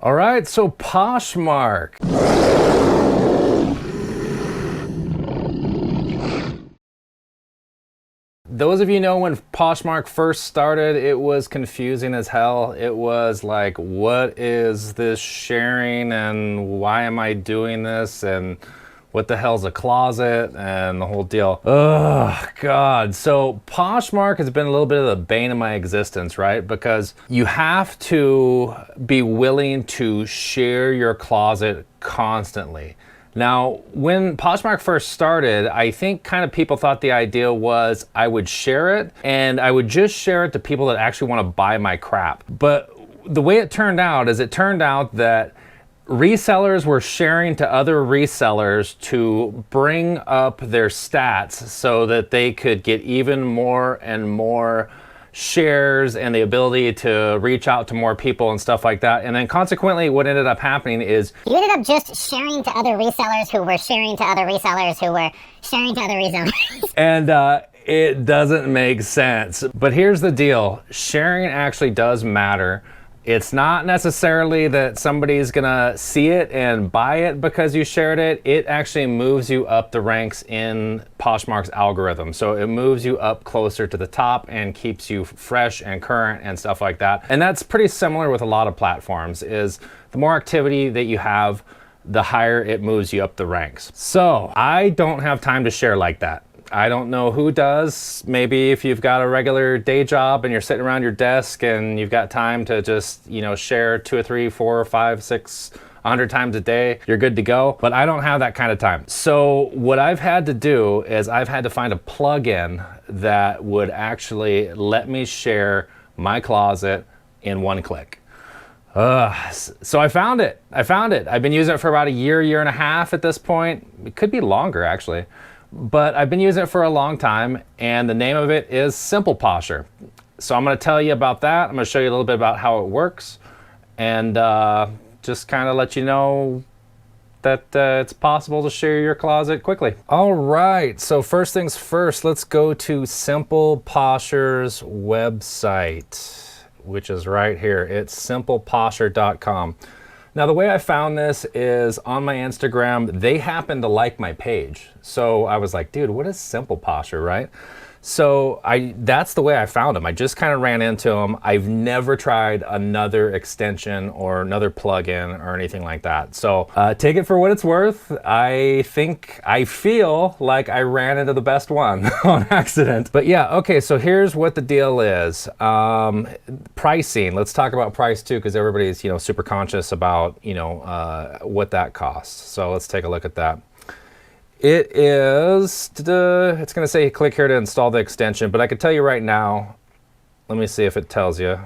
All right, so Poshmark. Those of you know when Poshmark first started, it was confusing as hell. It was like, what is this sharing and why am I doing this? And what the hell's a closet and the whole deal. Oh God. So Poshmark has been a little bit of the bane of my existence, right? Because you have to be willing to share your closet constantly. Now, when Poshmark first started, I think kind of people thought the idea was I would share it and I would just share it to people that actually want to buy my crap. But the way it turned out is that resellers were sharing to other resellers to bring up their stats so that they could get even more and more shares and the ability to reach out to more people and stuff like that. And then consequently, what ended up happening is you ended up just sharing to other resellers who were sharing to other resellers who were sharing to other resellers. And it doesn't make sense. But here's the deal. Sharing actually does matter. It's not necessarily that somebody's gonna see it and buy it because you shared it. It actually moves you up the ranks in Poshmark's algorithm. So it moves you up closer to the top and keeps you fresh and current and stuff like that. And that's pretty similar with a lot of platforms, is the more activity that you have, the higher it moves you up the ranks. So I don't have time to share like that. I don't know who does. Maybe if you've got a regular day job and you're sitting around your desk and you've got time to just, share 2 or 3, 4, 5, 6, 100 times a day, you're good to go. But I don't have that kind of time. So what I've had to do is I've had to find a plugin that would actually let me share my closet in one click. So I found it. I've been using it for about a year and a half at this point. It could be longer actually. But I've been using it for a long time, and the name of it is Simple Posher. So I'm going to tell you about that. I'm going to show you a little bit about how it works, and just kind of let you know that it's possible to share your closet quickly. All right, so first things first, let's go to Simple Posher's website, which is right here. It's simpleposher.com. Now, the way I found this is on my Instagram, they happened to like my page. So I was like, dude, what is Simple Posher, right? So that's the way I found them. I just kind of ran into them. I've never tried another extension or another plugin or anything like that. So take it for what it's worth. I feel like I ran into the best one on accident. But yeah, okay, so here's what the deal is. Pricing, let's talk about price too, because everybody's super conscious about what that costs. So let's take a look at that. It is, it's going to say click here to install the extension, but I can tell you right now, let me see if it tells you.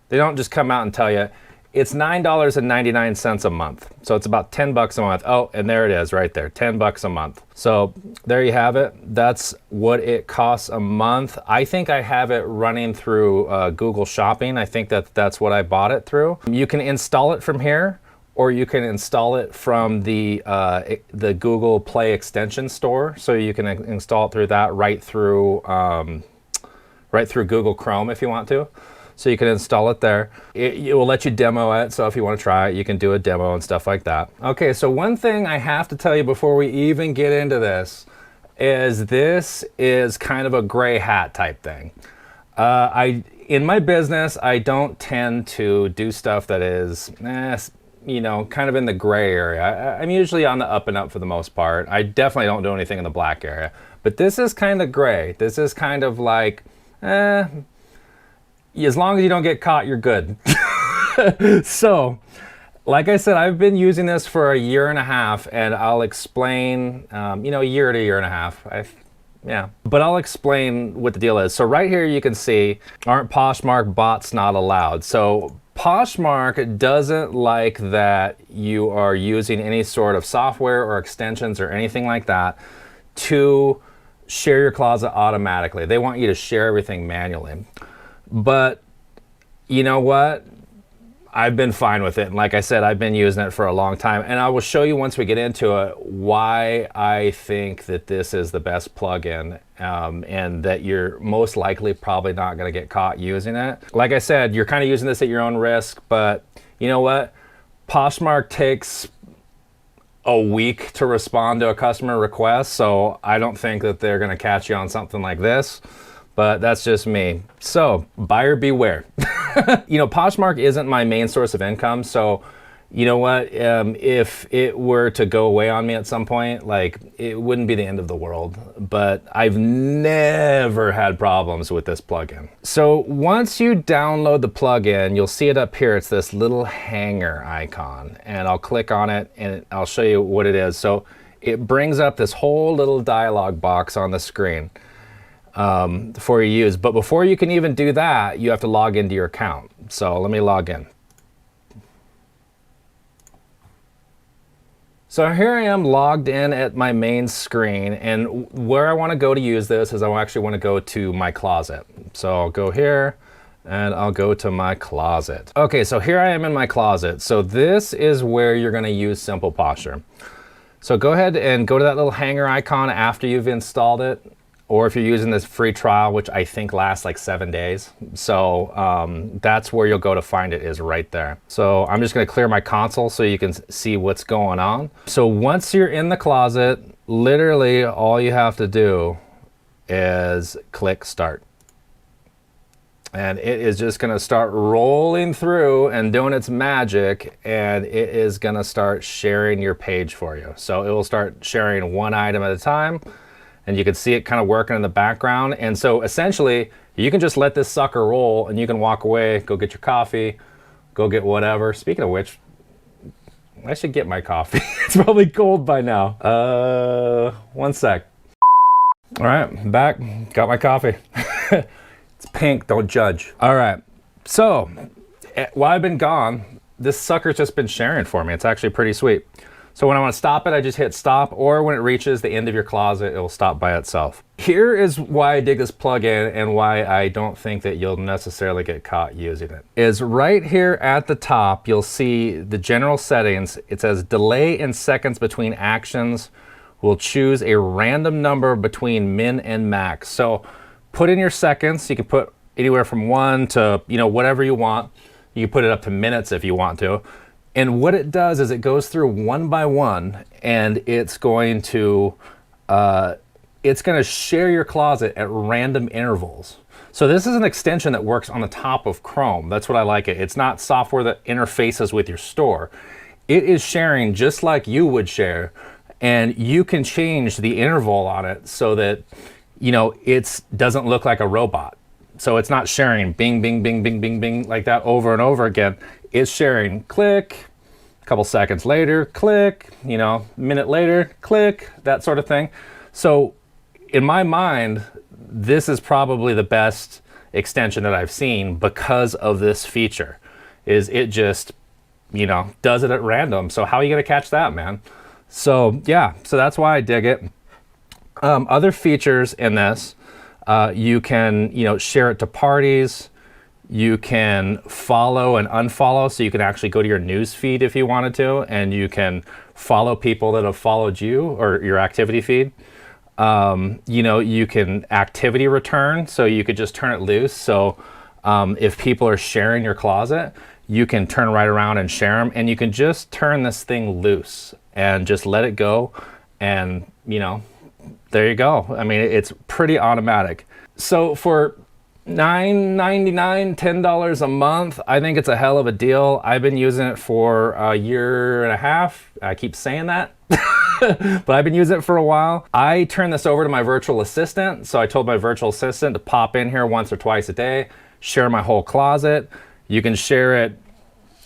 They don't just come out and tell you. It's $9.99 a month. So it's about 10 bucks a month. Oh, and there it is right there, 10 bucks a month. So there you have it. That's what it costs a month. I think I have it running through Google Shopping. I think that's what I bought it through. You can install it from here, or you can install it from the Google Play extension store. So you can install it through that right through Google Chrome if you want to. So you can install it there. It will let you demo it. So if you want to try it, you can do a demo and stuff like that. Okay, so one thing I have to tell you before we even get into this is kind of a gray hat type thing. In my business, I don't tend to do stuff that is, kind of in the gray area. I'm usually on the up and up for the most part. I definitely don't do anything in the black area. But this is kind of gray. This is kind of like, as long as you don't get caught, you're good. So, like I said, I've been using this for a year and a half, and I'll explain, a year to a year and a half. But I'll explain what the deal is. So right here you can see, aren't Poshmark bots not allowed? So Poshmark doesn't like that you are using any sort of software or extensions or anything like that to share your closet automatically. They want you to share everything manually. But you know what? I've been fine with it. And like I said, I've been using it for a long time. And I will show you once we get into it why I think that this is the best plugin and that you're most likely probably not going to get caught using it. Like I said, you're kind of using this at your own risk, but you know what? Poshmark takes a week to respond to a customer request, so I don't think that they're gonna catch you on something like this, but that's just me. So, buyer beware. You know, Poshmark isn't my main source of income, so you know what, if it were to go away on me at some point, like, it wouldn't be the end of the world, but I've never had problems with this plugin. So once you download the plugin, you'll see it up here. It's this little hanger icon, and I'll click on it and I'll show you what it is. So it brings up this whole little dialog box on the screen for you to use. But before you can even do that, you have to log into your account. So let me log in. So here I am logged in at my main screen, and where I want to go to use this is I actually want to go to my closet. So I'll go here and I'll go to my closet. Okay, so here I am in my closet. So this is where you're going to use Simple Posher. So go ahead and go to that little hanger icon after you've installed it, or if you're using this free trial, which I think lasts like 7 days. So that's where you'll go to find it, is right there. So I'm just gonna clear my console so you can see what's going on. So once you're in the closet, literally all you have to do is click start. And it is just gonna start rolling through and doing its magic, and it is gonna start sharing your page for you. So it will start sharing one item at a time, and you can see it kind of working in the background. And so essentially, you can just let this sucker roll and you can walk away, go get your coffee, go get whatever. Speaking of which, I should get my coffee. It's probably cold by now. One sec. All right, I'm back, got my coffee. It's pink, don't judge. All right, so while I've been gone, this sucker's just been sharing for me. It's actually pretty sweet. So when I want to stop it, I just hit stop, or when it reaches the end of your closet, it will stop by itself. Here is why I dig this plugin and why I don't think that you'll necessarily get caught using it. Is right here at the top, you'll see the general settings. It says delay in seconds between actions. We'll choose a random number between min and max. So put in your seconds. You can put anywhere from 1 to, you know, whatever you want. You can put it up to minutes if you want to. And what it does is it goes through one by one, and it's going to share your closet at random intervals. So this is an extension that works on the top of Chrome. That's what I like it. It's not software that interfaces with your store. It is sharing just like you would share, and you can change the interval on it so that, you know, it doesn't look like a robot. So it's not sharing bing, bing, bing, bing, bing, bing like that over and over again. It's sharing click, a couple seconds later, click, you know, a minute later, click, that sort of thing. So in my mind, this is probably the best extension that I've seen because of this feature. Is it just, you know, does it at random. So how are you gonna catch that, man? So yeah, so that's why I dig it. Other features in this, you can, you know, share it to parties. You can follow and unfollow, so you can actually go to your news feed if you wanted to, and you can follow people that have followed you or your activity feed. You know, you can activity return, so you could just turn it loose. So if people are sharing your closet, you can turn right around and share them, and you can just turn this thing loose and just let it go, and, you know, there you go. I mean, it's pretty automatic. So for $9.99, $10 a month, I think it's a hell of a deal. I've been using it for a year and a half. I keep saying that, but I've been using it for a while. I turned this over to my virtual assistant. So I told my virtual assistant to pop in here once or twice a day, share my whole closet. You can share it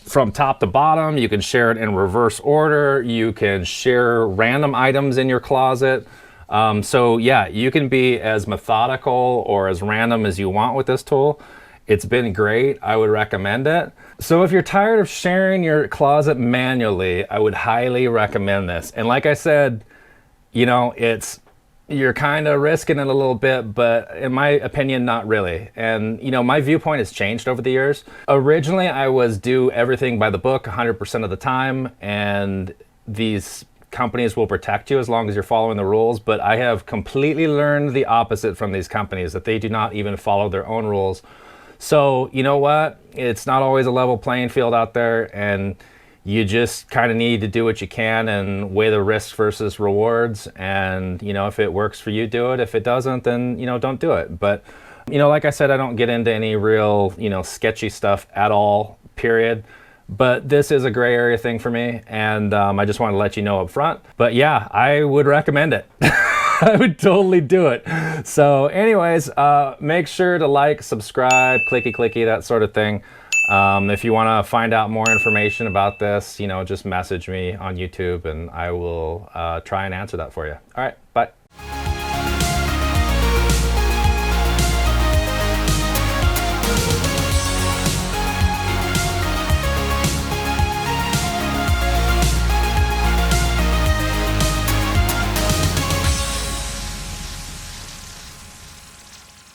from top to bottom. You can share it in reverse order. You can share random items in your closet. So yeah, you can be as methodical or as random as you want with this tool. It's been great. I would recommend it. So if you're tired of sharing your closet manually, I would highly recommend this. And like I said, you know, you're kind of risking it a little bit, but in my opinion, not really. And you know, my viewpoint has changed over the years. Originally, I was do everything by the book 100% of the time, and these companies will protect you as long as you're following the rules, but I have completely learned the opposite from these companies, that they do not even follow their own rules. So you know what? It's not always a level playing field out there, and you just kind of need to do what you can and weigh the risks versus rewards. And if it works for you, do it. If it doesn't, then don't do it. But like I said, I don't get into any real sketchy stuff at all, period. But this is a gray area thing for me, and I just want to let you know up front. But yeah, I would recommend it. I would totally do it. So anyways, make sure to like, subscribe, clicky, that sort of thing. If you want to find out more information about this, just message me on YouTube, and I will try and answer that for you. All right.